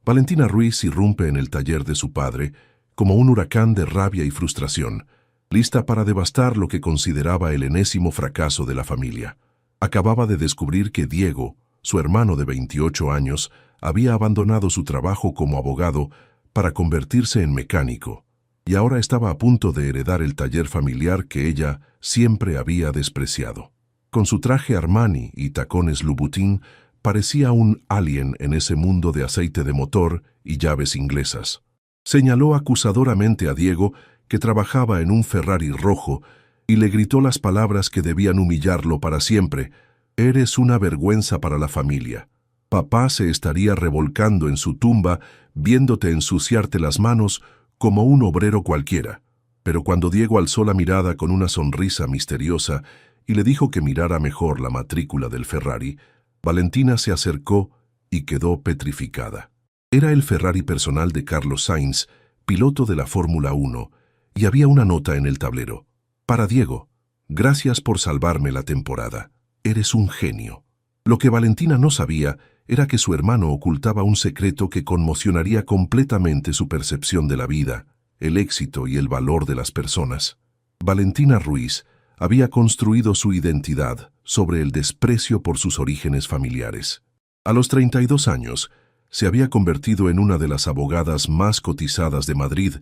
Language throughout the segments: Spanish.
Valentina Ruiz irrumpe en el taller de su padre como un huracán de rabia y frustración, lista para devastar lo que consideraba el enésimo fracaso de la familia. Acababa de descubrir que Diego, su hermano de 28 años, había abandonado su trabajo como abogado para convertirse en mecánico, y ahora estaba a punto de heredar el taller familiar que ella siempre había despreciado. Con su traje Armani y tacones Louboutin, parecía un alien en ese mundo de aceite de motor y llaves inglesas. Señaló acusadoramente a Diego, que trabajaba en un Ferrari rojo, y le gritó las palabras que debían humillarlo para siempre: «Eres una vergüenza para la familia. Papá se estaría revolcando en su tumba viéndote ensuciarte las manos como un obrero cualquiera». Pero cuando Diego alzó la mirada con una sonrisa misteriosa y le dijo que mirara mejor la matrícula del Ferrari, Valentina se acercó y quedó petrificada. Era el Ferrari personal de Carlos Sainz, piloto de la Fórmula 1, y había una nota en el tablero: «Para Diego, gracias por salvarme la temporada. Eres un genio». Lo que Valentina no sabía era que su hermano ocultaba un secreto que conmocionaría completamente su percepción de la vida, el éxito y el valor de las personas. Valentina Ruiz había construido su identidad sobre el desprecio por sus orígenes familiares. A los 32 años, se había convertido en una de las abogadas más cotizadas de Madrid,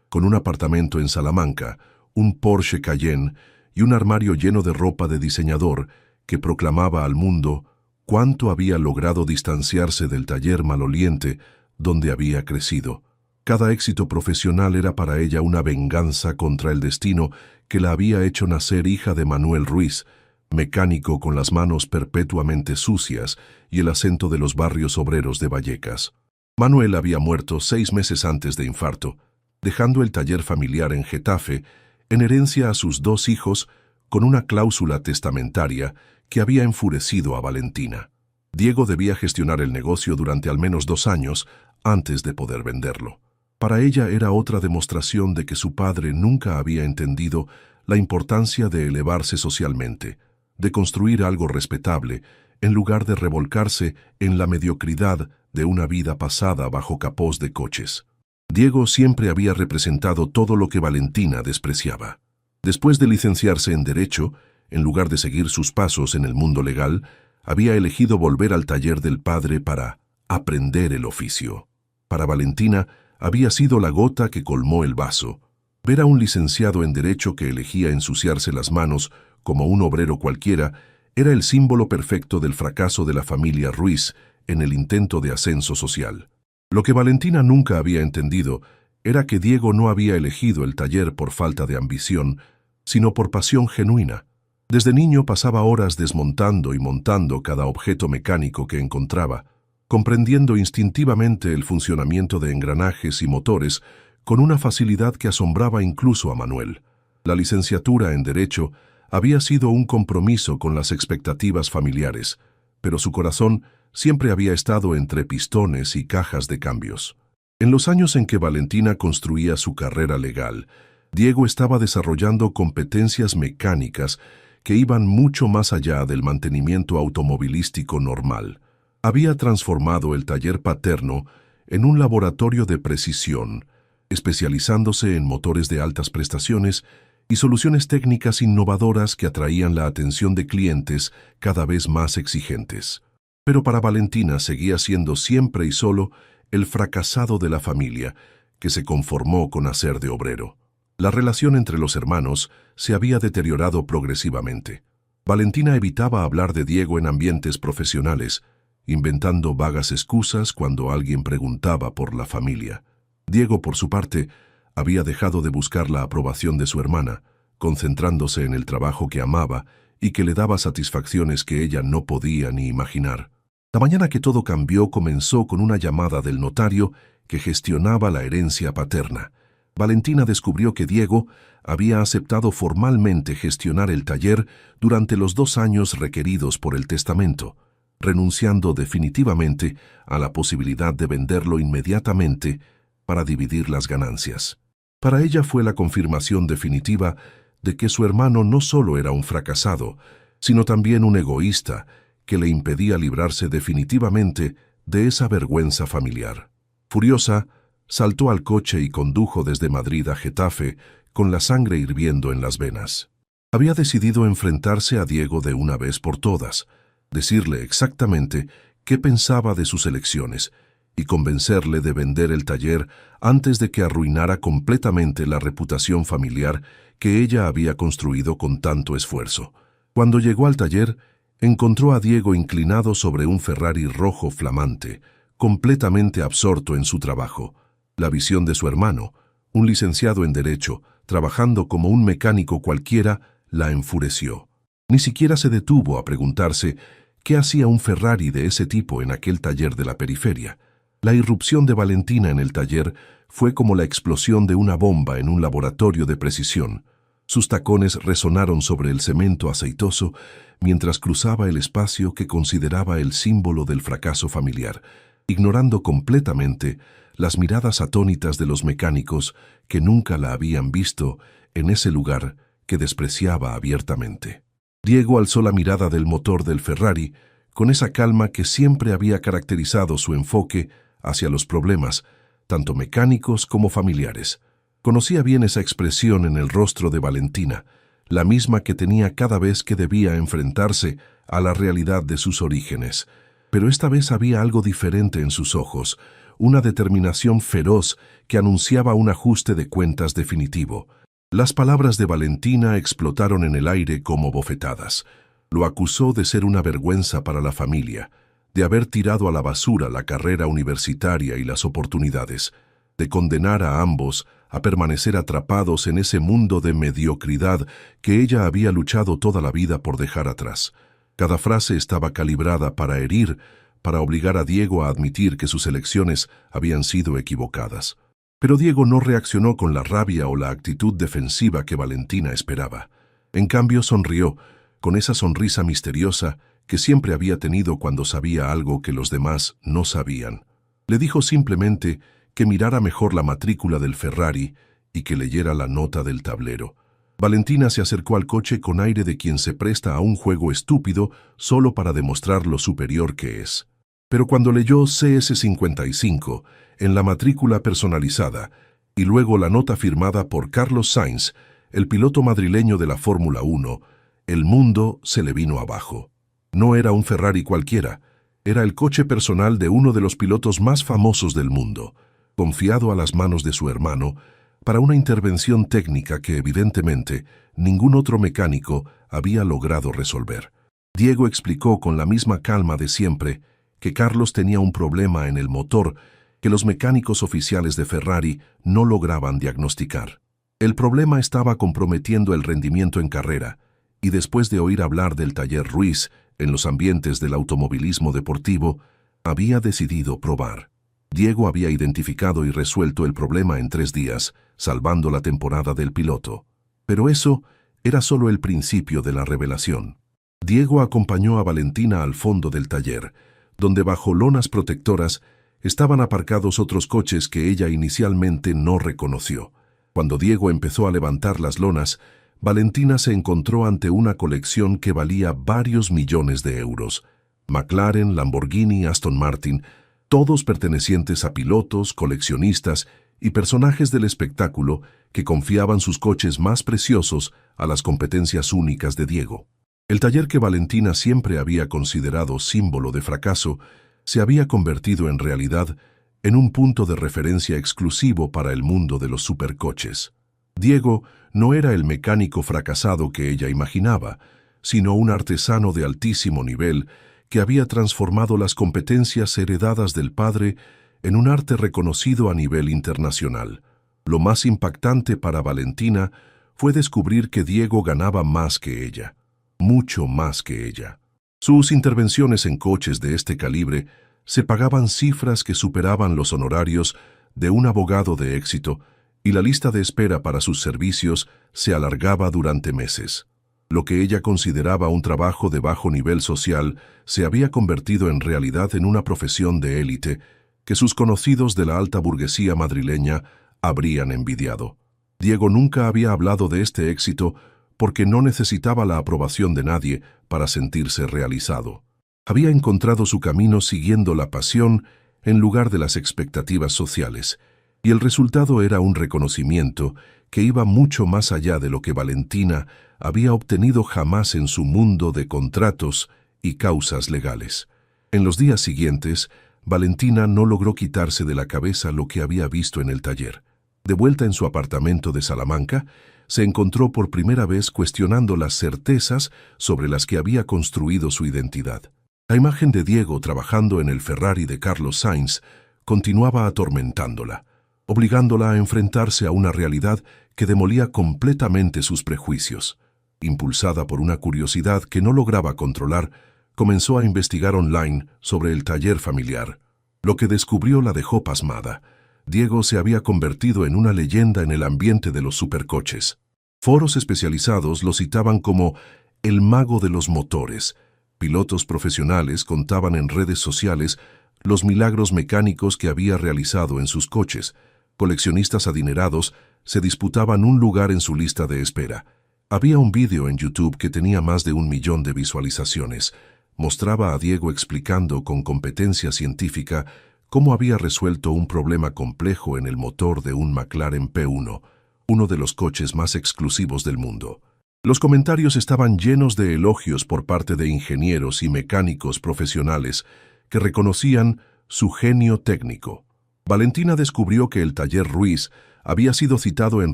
con un apartamento en Salamanca, un Porsche Cayenne y un armario lleno de ropa de diseñador que proclamaba al mundo cuánto había logrado distanciarse del taller maloliente donde había crecido. Cada éxito profesional era para ella una venganza contra el destino que la había hecho nacer hija de Manuel Ruiz, mecánico con las manos perpetuamente sucias y el acento de los barrios obreros de Vallecas. Manuel había muerto 6 meses antes de infarto, dejando el taller familiar en Getafe en herencia a sus 2 hijos, con una cláusula testamentaria que había enfurecido a Valentina. Diego debía gestionar el negocio durante al menos 2 años antes de poder venderlo. Para ella era otra demostración de que su padre nunca había entendido la importancia de elevarse socialmente, de construir algo respetable, en lugar de revolcarse en la mediocridad de una vida pasada bajo capós de coches. Diego siempre había representado todo lo que Valentina despreciaba. Después de licenciarse en Derecho, en lugar de seguir sus pasos en el mundo legal, había elegido volver al taller del padre para aprender el oficio. Para Valentina, había sido la gota que colmó el vaso. Ver a un licenciado en Derecho que elegía ensuciarse las manos como un obrero cualquiera era el símbolo perfecto del fracaso de la familia Ruiz en el intento de ascenso social. Lo que Valentina nunca había entendido era que Diego no había elegido el taller por falta de ambición, sino por pasión genuina. Desde niño pasaba horas desmontando y montando cada objeto mecánico que encontraba, comprendiendo instintivamente el funcionamiento de engranajes y motores con una facilidad que asombraba incluso a Manuel. La licenciatura en Derecho había sido un compromiso con las expectativas familiares, pero su corazón siempre había estado entre pistones y cajas de cambios. En los años en que Valentina construía su carrera legal, Diego estaba desarrollando competencias mecánicas que iban mucho más allá del mantenimiento automovilístico normal. Había transformado el taller paterno en un laboratorio de precisión, especializándose en motores de altas prestaciones y soluciones técnicas innovadoras que atraían la atención de clientes cada vez más exigentes. Pero para Valentina seguía siendo siempre y solo el fracasado de la familia, que se conformó con hacer de obrero. La relación entre los hermanos se había deteriorado progresivamente. Valentina evitaba hablar de Diego en ambientes profesionales, inventando vagas excusas cuando alguien preguntaba por la familia. Diego, por su parte, había dejado de buscar la aprobación de su hermana, concentrándose en el trabajo que amaba y que le daba satisfacciones que ella no podía ni imaginar. La mañana que todo cambió comenzó con una llamada del notario que gestionaba la herencia paterna. Valentina descubrió que Diego había aceptado formalmente gestionar el taller durante los 2 años requeridos por el testamento, renunciando definitivamente a la posibilidad de venderlo inmediatamente para dividir las ganancias. Para ella fue la confirmación definitiva de que su hermano no solo era un fracasado, sino también un egoísta que le impedía librarse definitivamente de esa vergüenza familiar. Furiosa, saltó al coche y condujo desde Madrid a Getafe con la sangre hirviendo en las venas. Había decidido enfrentarse a Diego de una vez por todas, decirle exactamente qué pensaba de sus elecciones y convencerle de vender el taller antes de que arruinara completamente la reputación familiar que ella había construido con tanto esfuerzo. Cuando llegó al taller, encontró a Diego inclinado sobre un Ferrari rojo flamante, completamente absorto en su trabajo. La visión de su hermano, un licenciado en Derecho, trabajando como un mecánico cualquiera, la enfureció. Ni siquiera se detuvo a preguntarse qué hacía un Ferrari de ese tipo en aquel taller de la periferia. La irrupción de Valentina en el taller fue como la explosión de una bomba en un laboratorio de precisión. Sus tacones resonaron sobre el cemento aceitoso mientras cruzaba el espacio que consideraba el símbolo del fracaso familiar, ignorando completamente las miradas atónitas de los mecánicos que nunca la habían visto en ese lugar que despreciaba abiertamente. Diego alzó la mirada del motor del Ferrari con esa calma que siempre había caracterizado su enfoque hacia los problemas, tanto mecánicos como familiares. Conocía bien esa expresión en el rostro de Valentina, la misma que tenía cada vez que debía enfrentarse a la realidad de sus orígenes. Pero esta vez había algo diferente en sus ojos, una determinación feroz que anunciaba un ajuste de cuentas definitivo. Las palabras de Valentina explotaron en el aire como bofetadas. Lo acusó de ser una vergüenza para la familia, de haber tirado a la basura la carrera universitaria y las oportunidades, de condenar a ambos a permanecer atrapados en ese mundo de mediocridad que ella había luchado toda la vida por dejar atrás. Cada frase estaba calibrada para herir, para obligar a Diego a admitir que sus elecciones habían sido equivocadas. Pero Diego no reaccionó con la rabia o la actitud defensiva que Valentina esperaba. En cambio, sonrió, con esa sonrisa misteriosa que siempre había tenido cuando sabía algo que los demás no sabían. Le dijo simplemente que mirara mejor la matrícula del Ferrari y que leyera la nota del tablero. Valentina se acercó al coche con aire de quien se presta a un juego estúpido solo para demostrar lo superior que es. Pero cuando leyó CS55 en la matrícula personalizada y luego la nota firmada por Carlos Sainz, el piloto madrileño de la Fórmula 1, el mundo se le vino abajo. No era un Ferrari cualquiera, era el coche personal de uno de los pilotos más famosos del mundo, confiado a las manos de su hermano para una intervención técnica que evidentemente ningún otro mecánico había logrado resolver. Diego explicó con la misma calma de siempre que Carlos tenía un problema en el motor que los mecánicos oficiales de Ferrari no lograban diagnosticar. El problema estaba comprometiendo el rendimiento en carrera, y después de oír hablar del taller Ruiz en los ambientes del automovilismo deportivo, había decidido probar. Diego había identificado y resuelto el problema en 3 días, salvando la temporada del piloto. Pero eso era solo el principio de la revelación. Diego acompañó a Valentina al fondo del taller, donde bajo lonas protectoras estaban aparcados otros coches que ella inicialmente no reconoció. Cuando Diego empezó a levantar las lonas, Valentina se encontró ante una colección que valía varios millones de euros. McLaren, Lamborghini, Aston Martin, todos pertenecientes a pilotos, coleccionistas y personajes del espectáculo que confiaban sus coches más preciosos a las competencias únicas de Diego. El taller que Valentina siempre había considerado símbolo de fracaso se había convertido en realidad en un punto de referencia exclusivo para el mundo de los supercoches. Diego no era el mecánico fracasado que ella imaginaba, sino un artesano de altísimo nivel que había transformado las competencias heredadas del padre en un arte reconocido a nivel internacional. Lo más impactante para Valentina fue descubrir que Diego ganaba más que ella, mucho más que ella. Sus intervenciones en coches de este calibre se pagaban cifras que superaban los honorarios de un abogado de éxito, y la lista de espera para sus servicios se alargaba durante meses. Lo que ella consideraba un trabajo de bajo nivel social se había convertido en realidad en una profesión de élite que sus conocidos de la alta burguesía madrileña habrían envidiado. Diego nunca había hablado de este éxito porque no necesitaba la aprobación de nadie para sentirse realizado. Había encontrado su camino siguiendo la pasión, en lugar de las expectativas sociales, y el resultado era un reconocimiento que iba mucho más allá de lo que Valentina había obtenido jamás en su mundo de contratos y causas legales. En los días siguientes, Valentina no logró quitarse de la cabeza lo que había visto en el taller. De vuelta en su apartamento de Salamanca, se encontró por primera vez cuestionando las certezas sobre las que había construido su identidad. La imagen de Diego trabajando en el Ferrari de Carlos Sainz continuaba atormentándola, obligándola a enfrentarse a una realidad que demolía completamente sus prejuicios. Impulsada por una curiosidad que no lograba controlar, comenzó a investigar online sobre el taller familiar. Lo que descubrió la dejó pasmada. Diego se había convertido en una leyenda en el ambiente de los supercoches. Foros especializados lo citaban como el mago de los motores. Pilotos profesionales contaban en redes sociales los milagros mecánicos que había realizado en sus coches. Coleccionistas adinerados se disputaban un lugar en su lista de espera. Había un vídeo en YouTube que tenía más de 1 millón de visualizaciones. Mostraba a Diego explicando con competencia científica cómo había resuelto un problema complejo en el motor de un McLaren P1, uno de los coches más exclusivos del mundo. Los comentarios estaban llenos de elogios por parte de ingenieros y mecánicos profesionales que reconocían su genio técnico. Valentina descubrió que el taller Ruiz había sido citado en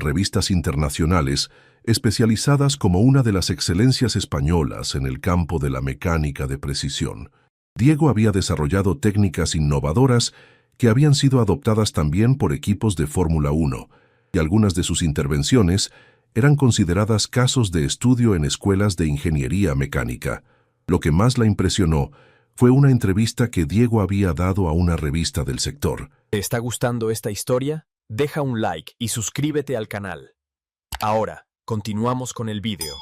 revistas internacionales especializadas como una de las excelencias españolas en el campo de la mecánica de precisión. Diego había desarrollado técnicas innovadoras que habían sido adoptadas también por equipos de Fórmula 1, y algunas de sus intervenciones eran consideradas casos de estudio en escuelas de ingeniería mecánica. Lo que más la impresionó fue una entrevista que Diego había dado a una revista del sector. ¿Te está gustando esta historia? Deja un like y suscríbete al canal. Ahora, continuamos con el vídeo.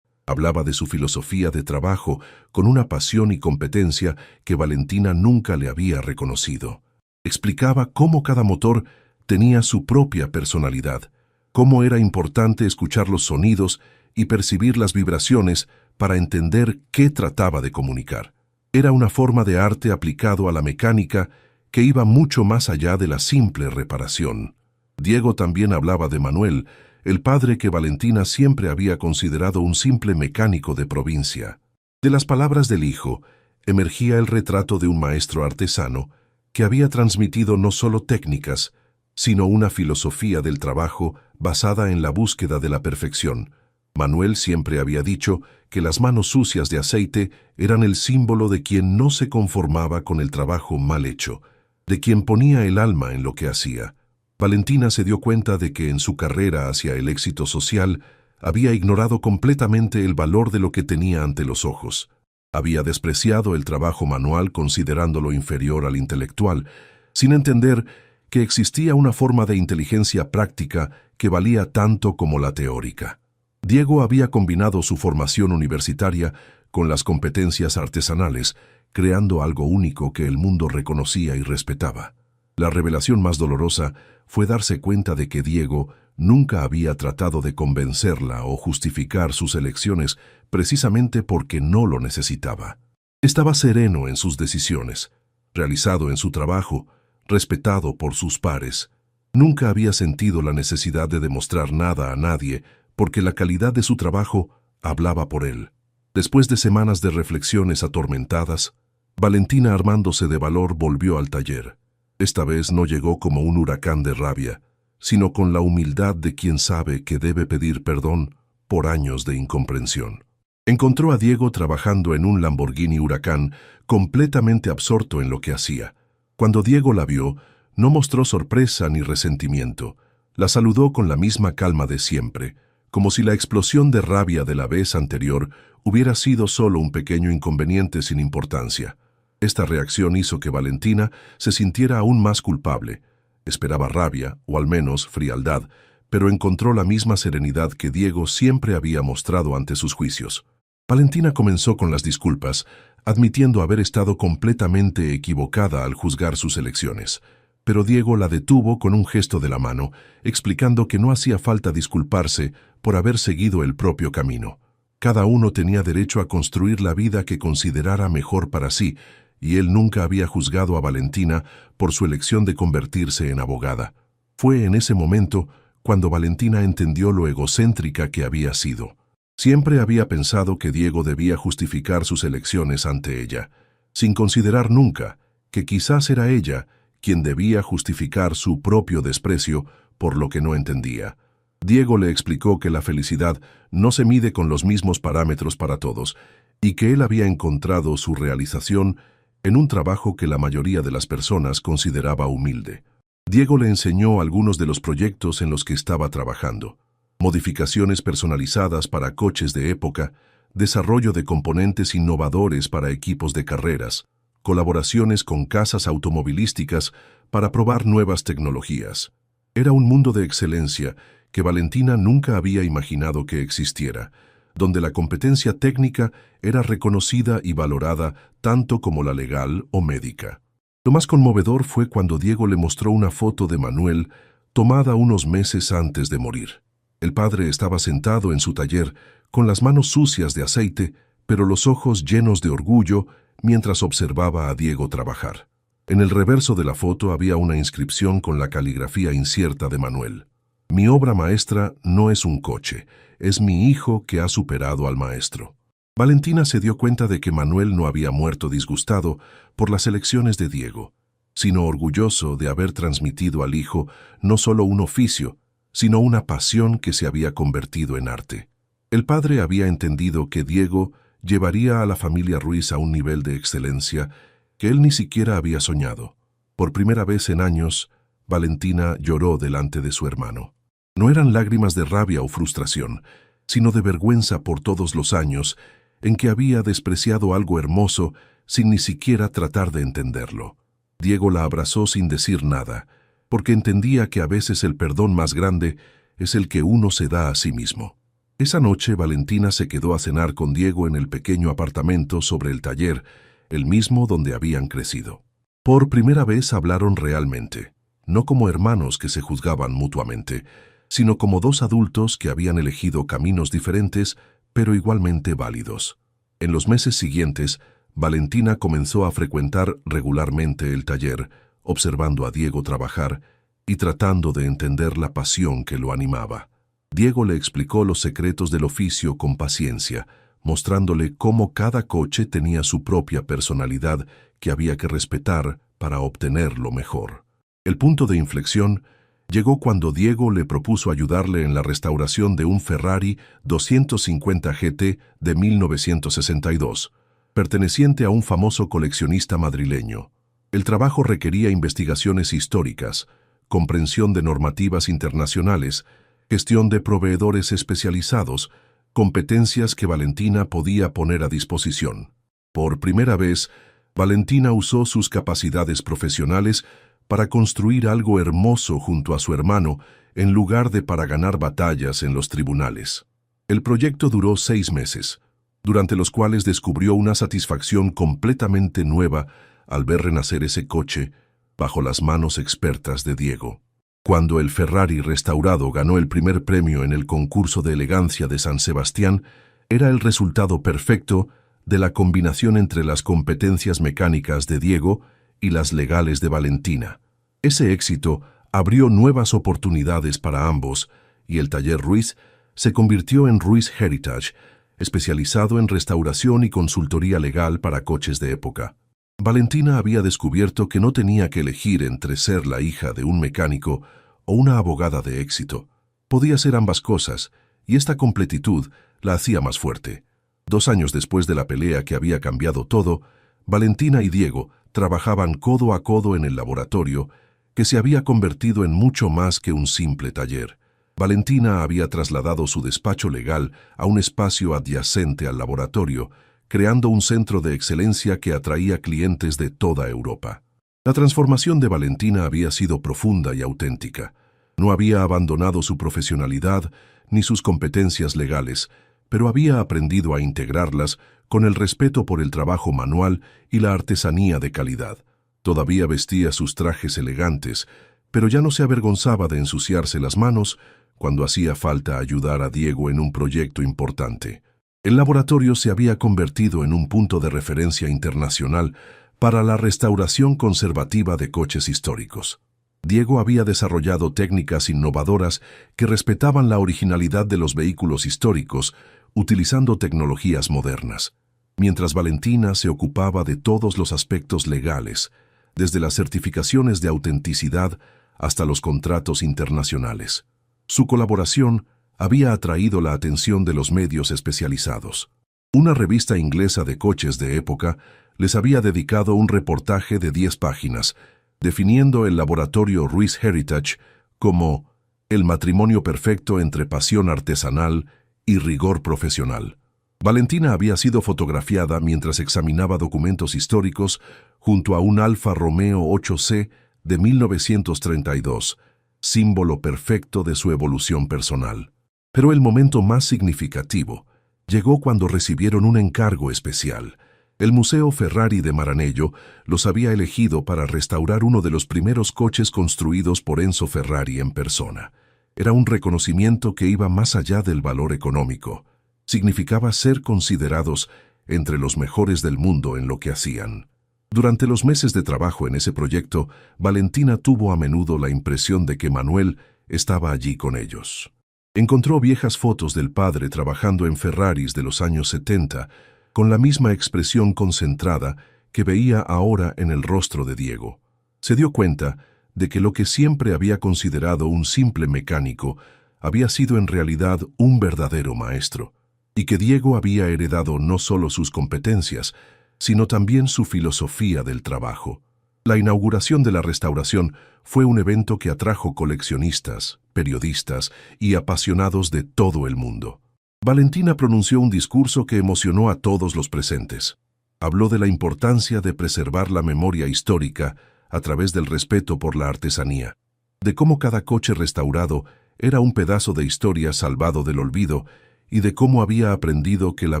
Hablaba de su filosofía de trabajo con una pasión y competencia que Valentina nunca le había reconocido. Explicaba cómo cada motor tenía su propia personalidad, cómo era importante escuchar los sonidos y percibir las vibraciones para entender qué trataba de comunicar. Era una forma de arte aplicado a la mecánica que iba mucho más allá de la simple reparación. Diego también hablaba de Manuel, el padre que Valentina siempre había considerado un simple mecánico de provincia. De las palabras del hijo, emergía el retrato de un maestro artesano que había transmitido no solo técnicas, sino una filosofía del trabajo basada en la búsqueda de la perfección. Manuel siempre había dicho que las manos sucias de aceite eran el símbolo de quien no se conformaba con el trabajo mal hecho, de quien ponía el alma en lo que hacía. Valentina se dio cuenta de que en su carrera hacia el éxito social había ignorado completamente el valor de lo que tenía ante los ojos. Había despreciado el trabajo manual considerándolo inferior al intelectual, sin entender que existía una forma de inteligencia práctica que valía tanto como la teórica. Diego había combinado su formación universitaria con las competencias artesanales, creando algo único que el mundo reconocía y respetaba. La revelación más dolorosa fue darse cuenta de que Diego nunca había tratado de convencerla o justificar sus elecciones precisamente porque no lo necesitaba. Estaba sereno en sus decisiones, realizado en su trabajo, respetado por sus pares. Nunca había sentido la necesidad de demostrar nada a nadie porque la calidad de su trabajo hablaba por él. Después de semanas de reflexiones atormentadas, Valentina, armándose de valor, volvió al taller. Esta vez no llegó como un huracán de rabia, sino con la humildad de quien sabe que debe pedir perdón por años de incomprensión. Encontró a Diego trabajando en un Lamborghini Huracán, completamente absorto en lo que hacía. Cuando Diego la vio, no mostró sorpresa ni resentimiento. La saludó con la misma calma de siempre, como si la explosión de rabia de la vez anterior hubiera sido solo un pequeño inconveniente sin importancia. Esta reacción hizo que Valentina se sintiera aún más culpable. Esperaba rabia, o al menos frialdad, pero encontró la misma serenidad que Diego siempre había mostrado ante sus juicios. Valentina comenzó con las disculpas, admitiendo haber estado completamente equivocada al juzgar sus elecciones. Pero Diego la detuvo con un gesto de la mano, explicando que no hacía falta disculparse por haber seguido el propio camino. Cada uno tenía derecho a construir la vida que considerara mejor para sí, y él nunca había juzgado a Valentina por su elección de convertirse en abogada. Fue en ese momento cuando Valentina entendió lo egocéntrica que había sido. Siempre había pensado que Diego debía justificar sus elecciones ante ella, sin considerar nunca que quizás era ella quien debía justificar su propio desprecio por lo que no entendía. Diego le explicó que la felicidad no se mide con los mismos parámetros para todos y que él había encontrado su realización en un trabajo que la mayoría de las personas consideraba humilde. Diego le enseñó algunos de los proyectos en los que estaba trabajando: modificaciones personalizadas para coches de época, desarrollo de componentes innovadores para equipos de carreras, colaboraciones con casas automovilísticas para probar nuevas tecnologías. Era un mundo de excelencia que Valentina nunca había imaginado que existiera, donde la competencia técnica era reconocida y valorada tanto como la legal o médica. Lo más conmovedor fue cuando Diego le mostró una foto de Manuel tomada unos meses antes de morir. El padre estaba sentado en su taller, con las manos sucias de aceite, pero los ojos llenos de orgullo mientras observaba a Diego trabajar. En el reverso de la foto había una inscripción con la caligrafía incierta de Manuel: «Mi obra maestra no es un coche, es mi hijo que ha superado al maestro». Valentina se dio cuenta de que Manuel no había muerto disgustado por las elecciones de Diego, sino orgulloso de haber transmitido al hijo no solo un oficio, sino una pasión que se había convertido en arte. El padre había entendido que Diego llevaría a la familia Ruiz a un nivel de excelencia que él ni siquiera había soñado. Por primera vez en años, Valentina lloró delante de su hermano. No eran lágrimas de rabia o frustración, sino de vergüenza por todos los años en que había despreciado algo hermoso sin ni siquiera tratar de entenderlo. Diego la abrazó sin decir nada, porque entendía que a veces el perdón más grande es el que uno se da a sí mismo. Esa noche Valentina se quedó a cenar con Diego en el pequeño apartamento sobre el taller, el mismo donde habían crecido. Por primera vez hablaron realmente, no como hermanos que se juzgaban mutuamente, sino como dos adultos que habían elegido caminos diferentes, pero igualmente válidos. En los meses siguientes, Valentina comenzó a frecuentar regularmente el taller, observando a Diego trabajar y tratando de entender la pasión que lo animaba. Diego le explicó los secretos del oficio con paciencia, mostrándole cómo cada coche tenía su propia personalidad que había que respetar para obtener lo mejor. El punto de inflexión llegó cuando Diego le propuso ayudarle en la restauración de un Ferrari 250 GT de 1962, perteneciente a un famoso coleccionista madrileño. El trabajo requería investigaciones históricas, comprensión de normativas internacionales, gestión de proveedores especializados, competencias que Valentina podía poner a disposición. Por primera vez, Valentina usó sus capacidades profesionales para construir algo hermoso junto a su hermano, en lugar de para ganar batallas en los tribunales. El proyecto duró 6 meses, durante los cuales descubrió una satisfacción completamente nueva al ver renacer ese coche bajo las manos expertas de Diego. Cuando el Ferrari restaurado ganó el primer premio en el concurso de elegancia de San Sebastián, era el resultado perfecto de la combinación entre las competencias mecánicas de Diego y las legales de Valentina. Ese éxito abrió nuevas oportunidades para ambos, y el taller Ruiz se convirtió en Ruiz Heritage, especializado en restauración y consultoría legal para coches de época. Valentina había descubierto que no tenía que elegir entre ser la hija de un mecánico o una abogada de éxito. Podía ser ambas cosas, y esta completitud la hacía más fuerte. 2 años después de la pelea que había cambiado todo, Valentina y Diego trabajaban codo a codo en el laboratorio, que se había convertido en mucho más que un simple taller. Valentina había trasladado su despacho legal a un espacio adyacente al laboratorio, creando un centro de excelencia que atraía clientes de toda Europa. La transformación de Valentina había sido profunda y auténtica. No había abandonado su profesionalidad ni sus competencias legales, pero había aprendido a integrarlas con el respeto por el trabajo manual y la artesanía de calidad. Todavía vestía sus trajes elegantes, pero ya no se avergonzaba de ensuciarse las manos cuando hacía falta ayudar a Diego en un proyecto importante. El laboratorio se había convertido en un punto de referencia internacional para la restauración conservativa de coches históricos. Diego había desarrollado técnicas innovadoras que respetaban la originalidad de los vehículos históricos, utilizando tecnologías modernas, mientras Valentina se ocupaba de todos los aspectos legales, desde las certificaciones de autenticidad hasta los contratos internacionales. Su colaboración había atraído la atención de los medios especializados. Una revista inglesa de coches de época les había dedicado un reportaje de 10 páginas, definiendo el laboratorio Ruiz Heritage como el matrimonio perfecto entre pasión artesanal y rigor profesional. Valentina había sido fotografiada mientras examinaba documentos históricos junto a un Alfa Romeo 8C de 1932, símbolo perfecto de su evolución personal. Pero el momento más significativo llegó cuando recibieron un encargo especial. El Museo Ferrari de Maranello los había elegido para restaurar uno de los primeros coches construidos por Enzo Ferrari en persona. Era un reconocimiento que iba más allá del valor económico. Significaba ser considerados entre los mejores del mundo en lo que hacían. Durante los meses de trabajo en ese proyecto, Valentina tuvo a menudo la impresión de que Manuel estaba allí con ellos. Encontró viejas fotos del padre trabajando en Ferraris de los años 70, con la misma expresión concentrada que veía ahora en el rostro de Diego. Se dio cuenta de que lo que siempre había considerado un simple mecánico había sido en realidad un verdadero maestro, y que Diego había heredado no solo sus competencias, sino también su filosofía del trabajo. La inauguración de la restauración fue un evento que atrajo coleccionistas, periodistas y apasionados de todo el mundo. Valentina pronunció un discurso que emocionó a todos los presentes. Habló de la importancia de preservar la memoria histórica a través del respeto por la artesanía, de cómo cada coche restaurado era un pedazo de historia salvado del olvido y de cómo había aprendido que la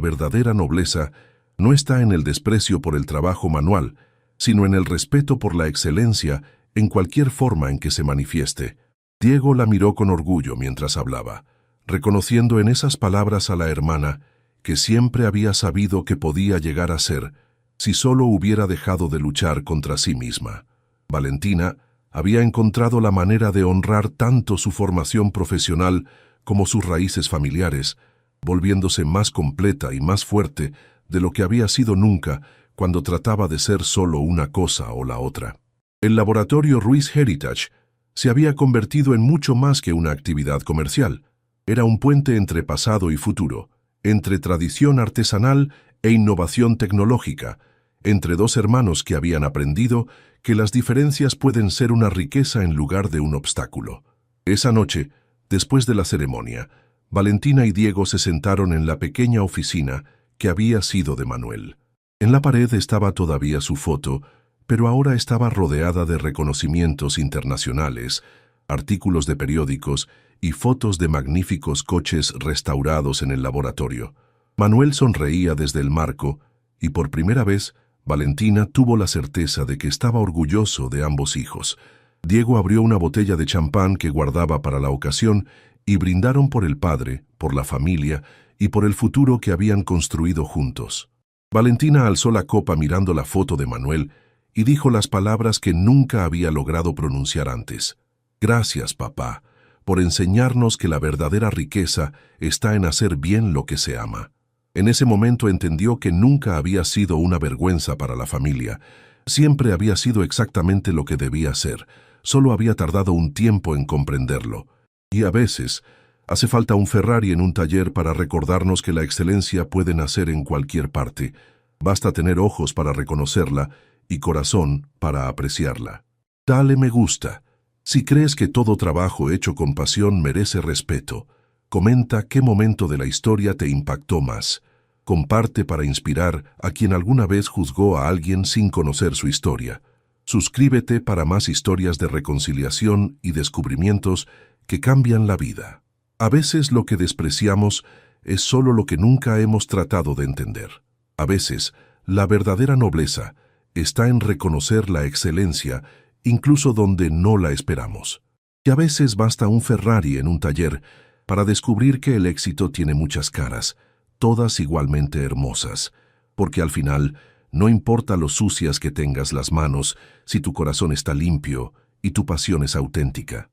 verdadera nobleza no está en el desprecio por el trabajo manual, sino en el respeto por la excelencia en cualquier forma en que se manifieste. Diego la miró con orgullo mientras hablaba, reconociendo en esas palabras a la hermana que siempre había sabido que podía llegar a ser si solo hubiera dejado de luchar contra sí misma. Valentina había encontrado la manera de honrar tanto su formación profesional como sus raíces familiares, volviéndose más completa y más fuerte de lo que había sido nunca cuando trataba de ser solo una cosa o la otra. El laboratorio Ruiz Heritage se había convertido en mucho más que una actividad comercial. Era un puente entre pasado y futuro, entre tradición artesanal e innovación tecnológica, entre dos hermanos que habían aprendido que las diferencias pueden ser una riqueza en lugar de un obstáculo. Esa noche, después de la ceremonia, Valentina y Diego se sentaron en la pequeña oficina que había sido de Manuel. En la pared estaba todavía su foto, pero ahora estaba rodeada de reconocimientos internacionales, artículos de periódicos y fotos de magníficos coches restaurados en el laboratorio. Manuel sonreía desde el marco y por primera vez Valentina tuvo la certeza de que estaba orgulloso de ambos hijos. Diego abrió una botella de champán que guardaba para la ocasión y brindaron por el padre, por la familia y por el futuro que habían construido juntos. Valentina alzó la copa mirando la foto de Manuel y dijo las palabras que nunca había logrado pronunciar antes. Gracias, papá, por enseñarnos que la verdadera riqueza está en hacer bien lo que se ama. En ese momento entendió que nunca había sido una vergüenza para la familia. Siempre había sido exactamente lo que debía ser. Solo había tardado un tiempo en comprenderlo. Y a veces hace falta un Ferrari en un taller para recordarnos que la excelencia puede nacer en cualquier parte. Basta tener ojos para reconocerla y corazón para apreciarla. Dale me gusta. Si crees que todo trabajo hecho con pasión merece respeto, comenta qué momento de la historia te impactó más. Comparte para inspirar a quien alguna vez juzgó a alguien sin conocer su historia. Suscríbete para más historias de reconciliación y descubrimientos que cambian la vida. A veces lo que despreciamos es solo lo que nunca hemos tratado de entender. A veces, la verdadera nobleza está en reconocer la excelencia incluso donde no la esperamos. Y a veces basta un Ferrari en un taller para descubrir que el éxito tiene muchas caras, todas igualmente hermosas, porque al final No importa lo sucias que tengas las manos, si tu corazón está limpio y tu pasión es auténtica.